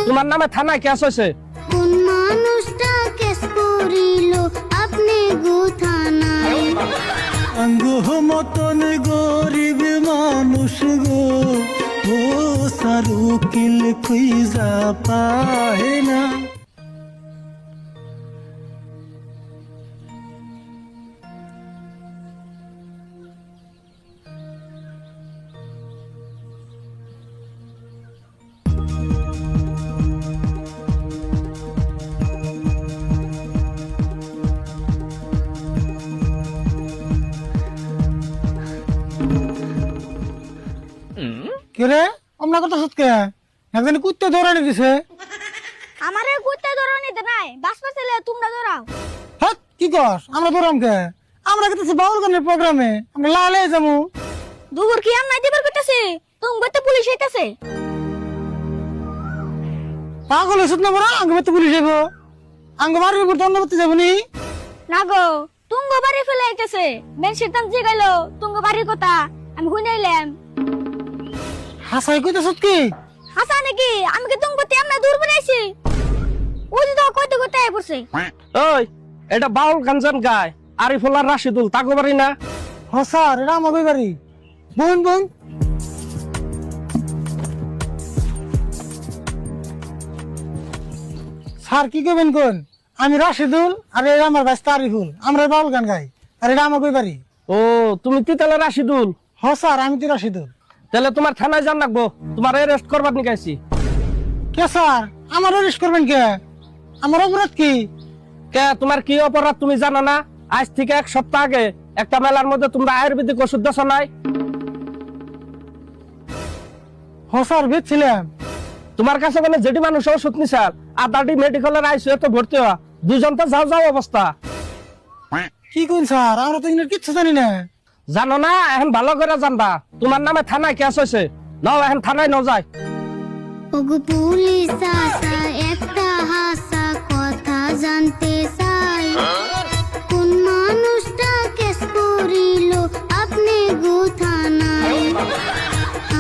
তোমার নামে থানায় কেস হয়েছে। কোন মানুষটা কেস করিল আপনি গো থানায়? আঙ্গ মতন গরিব মানুষ গো, ও সারুকিল খুঁজা পায় না। কে অমনা কথা সৎকে একজন কুত্তে দৌড়ানি দিছে। আমারে কুত্তে ধরনিতে নাই, বাসপা ছেলে তোমরা ধরাও। হ্যাঁ কি কস আমরা দৌড়াম কে? আমরা গেতেছি বাউল গানের প্রোগ্রামে, আমরা লালে যাবো। দুপুর কি আমরা দিবার কইতাছে, তুমি তো পুলিশ আইতাছে। পাগল হইছত না বড়, আঙ্গ বাড়িতে পুলিশ যাবো, আঙ্গ বাড়ির উপর দণ্ড করতে যাবো নি? না গো, তুঙ্গ বাড়ি ফেলে আইতাছে। মেন সিদ্ধান্ত জিগাইলো তুঙ্গ বাড়ির কথা, আমি শুনাইলাম। হাসাই কইতেছত কি? হাসা নাকি? আমি কি তুঙ্গ তে আমরা দূর বানাইছি? ওই তো কইতে কইতে আই পড়ছে। ওই এটা বাউল গাঞ্জন গায় আরিফুল্লাহ রাশিদুল, তাকো বাড়ি না? হ স্যার, এটা আমার বাড়ি। বোন বোন স্যার কি করবেন কোন? আমি রাশিদুল আর এটা আমার ভাই তারিফুল, আমরা বাউল গান গাই আর এটা আমার বাড়ি। ও তুমি তিতালে রাশিদুল? হ স্যার, আমি তো রাশিদুল। তাহলে তোমার থানায় যান লাগবো, তোমার অ্যারেস্ট করবার নিকাইছি। কে স্যার আমার অ্যারেস্ট করবেন কে? আমার অপরাধ কি? কে তোমার কি অপরাধ তুমি জানো না? আজ থেকে 1 সপ্তাহ আগে একটা মেলার মধ্যে তোমরা আয়ুর্বেদিক ওষুধ দেছো নাই? হ স্যার বেচছিলাম। তোমার কাছে মানে যেটি মানুষ ওষুধ নিছাল আদাটি মেডিকেলের আইসিইউ তো ভর্তি হওয়া, দুজন তো যাও যাও অবস্থা। কি কোন স্যার, আমরা তো ইংরেজি কিচ্ছু জানি না। জানো না? এখন ভালো করে জানবা, তোমার নামে থানায় কেস হয়েছে। নাও এখন থানায় নাও যায়। ওগো পুলিশ আসা একটা হাসা কথা জানতে চাই, কোন মানুষটা কেস করিল আপনি গো থানায়?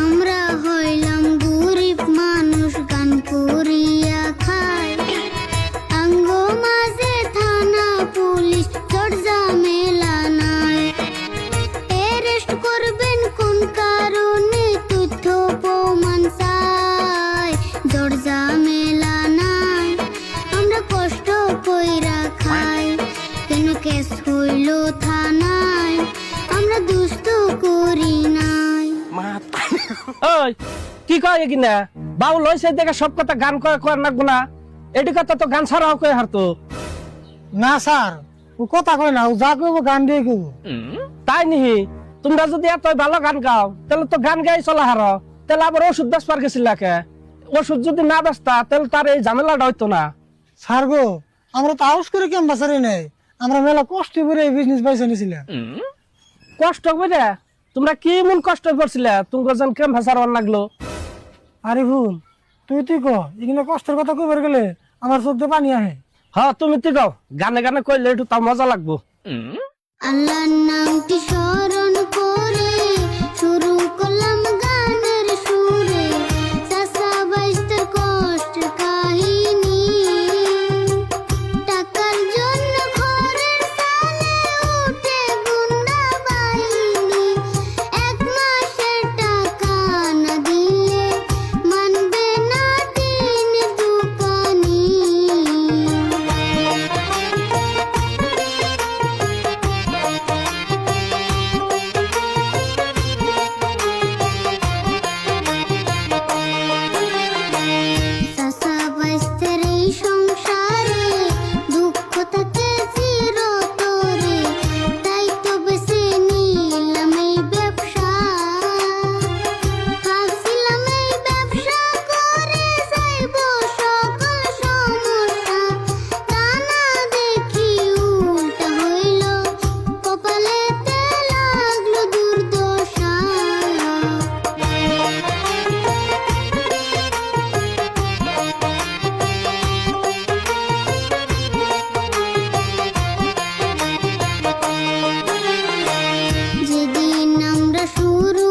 আমরা হইলাম গরিব মানুষ, গান করিয়া খাই, আঙ্গ মাঝে থানা পুলিশ চট ঝামেলা নাই। অ্যারেস্ট করবেন কোন কারণে, তথ্য প্রমাণ চাই, জট ঝামেলা নাই, আমরা কষ্ট কইরা খাই, কেন কেস হইল থানায়, আমরা দুষ্ট করি নাই। ওই কি কয় কিনা বাউল হয়েছে দেখে সব কথা গান কয় নাকবো না? এটি কথা তো গান ছাড়াও কয়ে হারতো। না স্যার, ও কথা কয় না, ও যা কইব গান দিয়ে কইব। তাই নিহি? তোমরা যদি এত ভালো গান গাও তাহলে তো গান গাই চলা হারো, তাহলে আবার ওষুধ বেচবার গেছিল কে? ওষুধ যদি না বেচতা তাহলে তার এই ঝামেলাটা হইতো না। স্যার গো, আমরা তো আউস করে কেমন বাসারি নেই, আমরা মেলা কষ্ট করে এই বিজনেস পাইছে নিছিলাম। কষ্ট করে? তোমরা কি মন কষ্ট করছিলে? তুমি যেন কেম ভাষার লাগলো। আরে ভুল, তুই ক এখানে কষ্টের কথা কইবার গেলে আমার চোখ দিয়ে পানি আহে। হ্যাঁ তুমি তুই গাও, গানে গানে কইলে একটু তাও মজা লাগবো। আল্লাহর নামটি স্মরণ করে শুরু করলাম গানের সুরে, চাচা বাইস্তের কষ্টের কাহিনী, টাকার জন্য ঘরের সালে উঠে গুন্ডা বাহিনী, 1 মাসের টাকা না দিলে মানবে না দিন দোকানি। চাচা বাইস্তের এই সংসারে দুঃখ থাকে চিরতরে, তাই তো বেছে নিলাম এই ব্যবসা, ভাবছিলাম এই ব্যবসা করে যাইব সকল সমস্যা, তা না দেখি উল্টা হইল, কপালেতে লাগলো দুর্দশা। যেদিন আমরা শুরু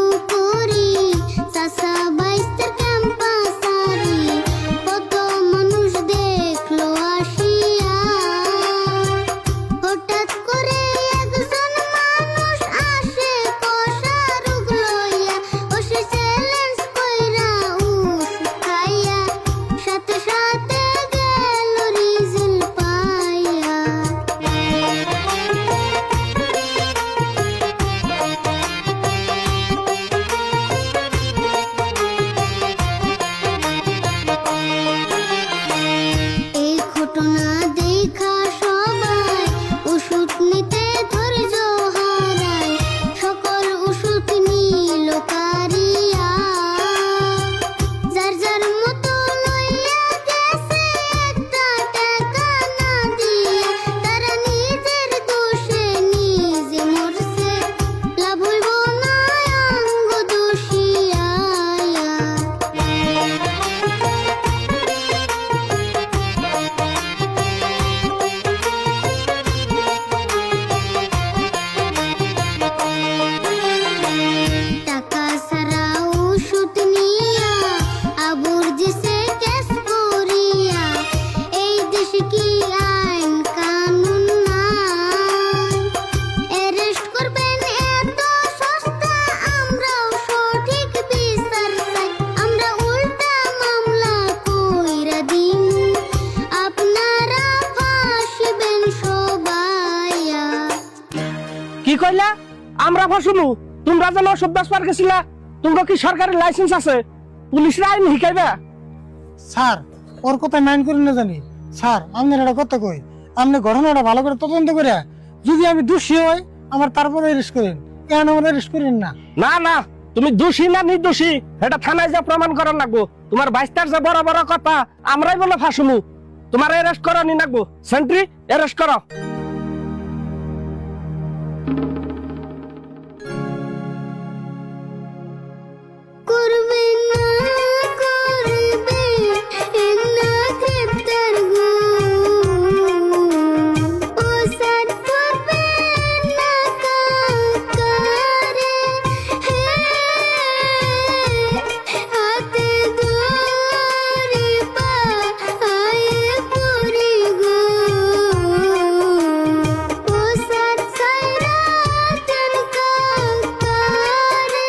ফাঁসুনু তোমরা যেন ওষুধ বেচবার গেছিলা তোমরা কি সরকারি লাইসেন্স আছে পুলিশের আইন শিখাইবা স্যার ওর কথা মাইন্ড করি না জানি স্যার আপনি এটা কথা কই আপনি ঘটনাটা ভালো করে তদন্ত করে যদি আমি দোষী হই আমার তারপরে অ্যারেস্ট করেন কেন আমার অ্যারেস্ট করেন না। না না তুমি দোষী না নির্দোষী এটা থানায় যা প্রমাণ করার লাগবো তোমার বাইস্তার যে বড় বড় কথা আমরাই বলে ফাঁসুনু তোমার অ্যারেস্ট করো নি লাগবো সেন্ট্রি অ্যারেস্ট করো করবে না করবে না গ্রেপ্তার গো ও স্যার করবে না কাকারে হাতে ধরে পায়ে পড়ি গো ও স্যার সাইরা দেন কাকারে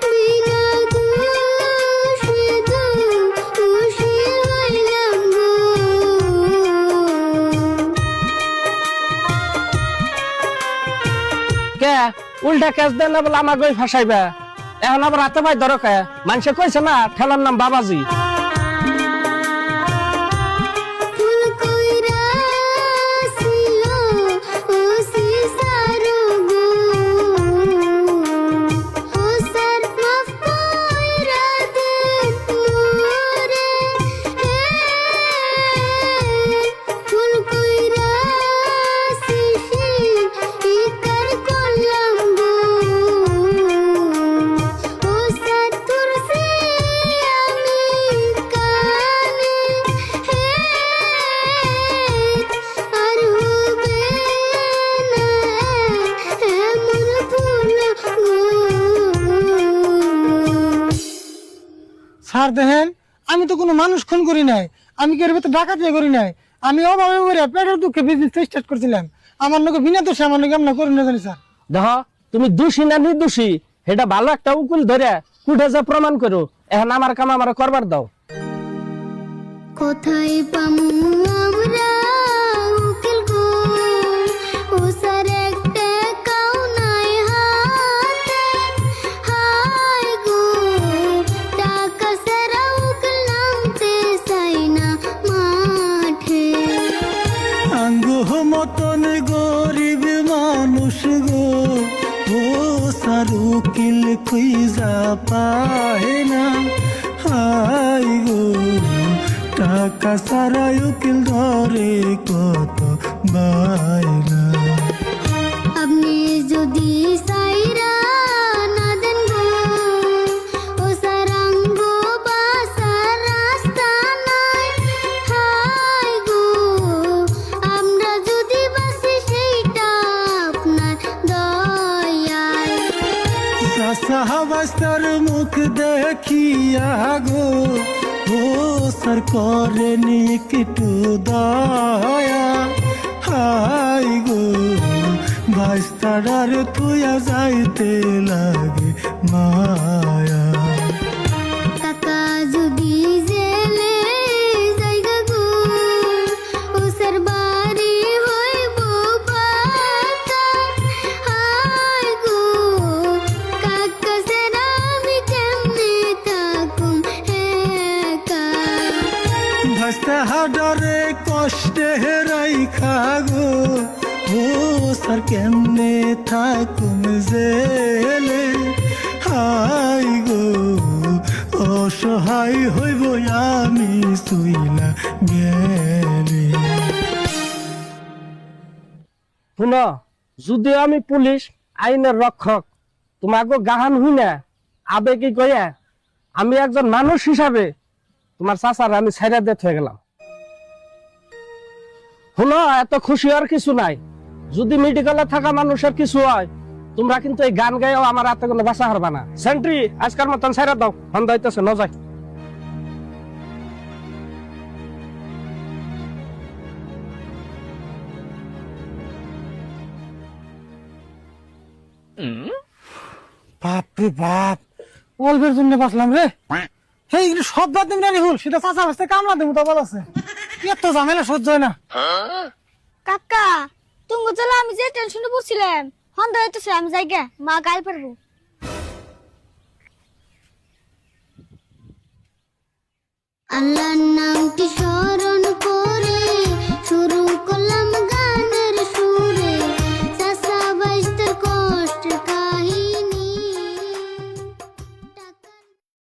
বিনা দোষে দোষী হইলাম গো কে উল্টা কেস দেন না বলে আমাকে ফাঁসাইবা এখন আবার হাতে ভাই ধরো কে মানুষে কইছে না ঠেলার নাম বাবাজি ফুল কইরা ছিল ও সিসারো গো ও স্যার মাফ কইরা দেন মোরে ফুল কইরা শিশি ইকার করলাম গো ও স্যার তুলসী আমি কানে আর হবে না এমন ভুল গো স্যার দেখেন আমি তো কোনো মানুষ খুন করি নাই আমি কি এর ভিতরে ডাকাতি করি নাই আমি অভাবে করে পেটের দুঃখে বিজনেস স্টার্ট করছিলাম আমার লোকে বিনা দোষে আমার লোকে আমরা করি না জানি স্যার। দেখো তুমি দোষী না নির্দোষী এটা ভালো একটা উকিল ধরে কুঠে যা প্রমাণ করো এখন আমার কাম আমার করবার দাও কোথায় পামু আমরা উকিল গো ও স্যার একটা কাউ নাই হাতে হায় গো টাকা সারা উকিল নামতে চাই না মাঠে আঙ্গুহ মতন গরিব মানুষ গো ও সারুকিল খুঁজা পায় না হাই গো টাকা সারা উকিল ধরে কত বায়না আপনি যদি সাইরা না দেন গো ও সারাঙ্গ বাসার রাস্তা নাই হায় গো আমরা যদি বাসি সেইটা আপনার দয়ায় সাহাবাস্তার মুখ দেখিয়া গো ও সর করেনি একটু দয়া হাই গো বাইস্তার তুয়া যাইতে লাগে মায়া টাকা যদি জেলে জায়গা গো ও স্যার বাড়ি হইব পাকা হায় গো কাকা স্যার আমি কেমনে থাকুম একা ভাস্তা হাডরে কষ্টে হেরাই খাগো ও সর কেমনে থাকুম জেলে হাই গো অসহায় হইব আমি শুইলা গেলে শুনো যদি আমি পুলিশ আইনের রক্ষক তোমাকে গাহান হই না আবেগে কইয়া আমি একজন মানুষ হিসাবে তোমার চাচার আমি ছাইরা দিয়ে হয়ে গেলাম শুনো এত খুশি আর কিছু নাই যদি মেডিকেলে থাকা মানুষের কিছু হয় তোমরা কিন্তু এই গান গাইও আমার হাতে কোনো বাসা হারবা না সেন্ট্রি আজকার মতন ছাইরা দাও হন দাইতেছে ন যায় বাপ রে বাপ অল্পের জন্য বাঁচলাম রে সেই সব বাদ দিন জানি ভুল সেটা চাচা বাঁচতে কামলা দেবো তো বল আছে এত ঝামেলা সহ্য হয় না। কাকা তুঙ্গ চলো আমি যে টেনশনে পড়ছিলাম হন্দ হইতেছে আমি যাই গে মা গাল পারবো আল্লাহর নামটি স্মরণ